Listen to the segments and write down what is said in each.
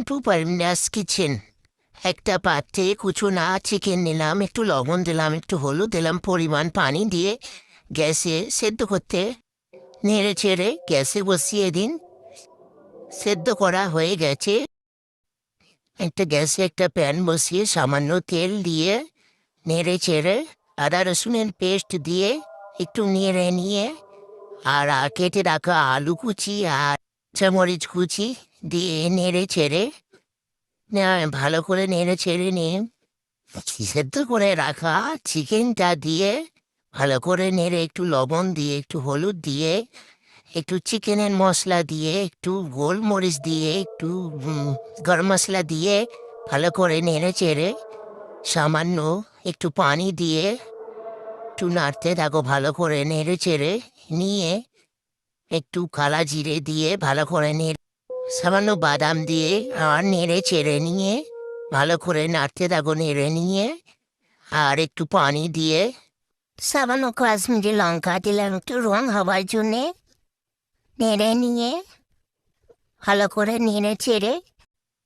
Two পারমিনাস kitchen. একটা পাত্রে কুচো না চিকেন নিলাম, একটু লবণ দিলাম, একটু হলুদ দিলাম, পরিমাণ পানি দিয়ে গ্যাসে সেদ্ধ করতে নেড়ে চেড়ে গ্যাসে বসিয়ে দিন। সেদ্ধ করা হয়ে গেছে। গ্যাসে একটা প্যান বসিয়ে সামান্য তেল দিয়ে নেড়ে চেড়ে আদা রসুনের পেস্ট দিয়ে একটু নেড়ে নিয়ে কেটে রাখা আলু কুচি আর চামরিচ কুচি দিয়ে নেড়ে চেড়ে ভালো করে নেড়ে চেড়ে নিয়ে সেদ্ধ করে রাখা চিকেনটা দিয়ে ভালো করে নেড়ে একটু লবণ দিয়ে একটু হলুদ দিয়ে একটু চিকেনের মশলা দিয়ে একটু গোলমরিচ দিয়ে একটু গরম মশলা দিয়ে ভালো করে নেড়ে চেড়ে সামান্য একটু পানি দিয়ে একটু নাড়তে থাকো, ভালো করে নেড়ে চেড়ে নিয়ে একটু কালা জিরে দিয়ে ভালো করে নেড়ে সামান্য বাদাম দিয়ে আর নেড়ে চেড়ে নিয়ে ভালো করে নাড়তে থাকো, নেড়ে নিয়ে আর একটু পানি দিয়ে সামান্য কাশ্মীরি লঙ্কা দিলাম একটু রং হবার জন্যে। নেড়ে নিয়ে ভালো করে নেড়ে চেড়ে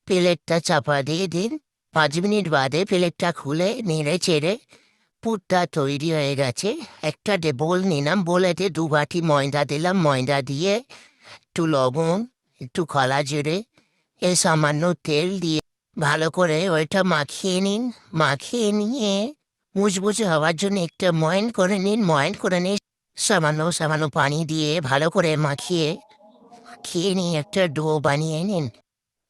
প্লেটটা চাপা দিয়ে দিন। 5 মিনিট বাদে প্লেটটা খুলে নেড়ে চেড়ে পুরটা তৈরি হয়ে গেছে। একটা বোল নিলাম, বোলেতে 2 বাটি ময়দা দিলাম, ময়দা দিয়ে একটু লবণ একটু কলা জিরে সামান্য তেল দিয়ে ভালো করে ওইটা মাখিয়ে নিন। মাখিয়ে নিয়ে মুচমুচে হওয়ার জন্য একটা ময়ন করে নিন। ময়ন করে নিয়ে সামান্য সামান্য পানি দিয়ে ভালো করে মাখিয়ে নিয়ে একটা ডো বানিয়ে নিন।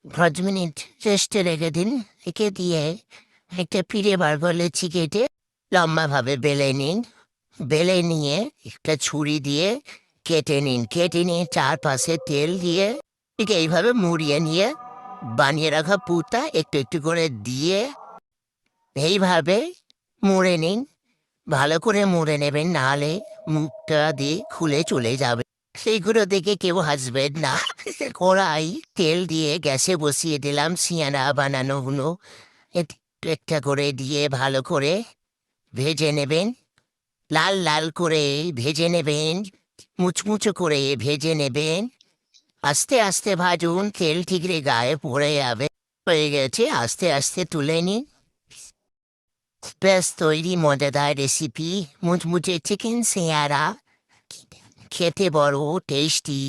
5 মিনিট রেস্টে রেখে দিন। রেখে দিয়ে একটা পিঠে বার করলে কেটে লম্বাভাবে বেলে নিন। বেলে নিয়ে একটা ছুরি দিয়ে কেটে নিন। কেটে নিয়ে চারপাশে তেল দিয়ে ঠিক এইভাবে মুড়িয়ে নিয়ে বানিয়ে রাখা পুরটা একটু একটু করে দিয়ে এইভাবে মুড়ে নিন। ভালো করে মুড়ে নেবেন, নাহলে মুখটা দিয়ে খুলে চলে যাবে। সেইগুলো দেখে কেউ হাসবেন না। কড়াই তেল দিয়ে গ্যাসে বসিয়ে দিলাম। সিঙ্গারা বানানোগুলো একটু একটা করে দিয়ে ভালো করে ভেজে নেবেন। লাল লাল করে ভেজে নেবেন, মুচমুচো করে ভেজে নেবেন। আস্তে আস্তে ভাজুন, তেল ঠিকরে গায়ে পড়ে যাবে। হয়ে গেছে, আস্তে আস্তে তুলে নিন। ব্যাস তৈরি মজাদার রেসিপি মুচমুচে চিকেন সিঙ্গারা। খেতে বড় টেস্টি।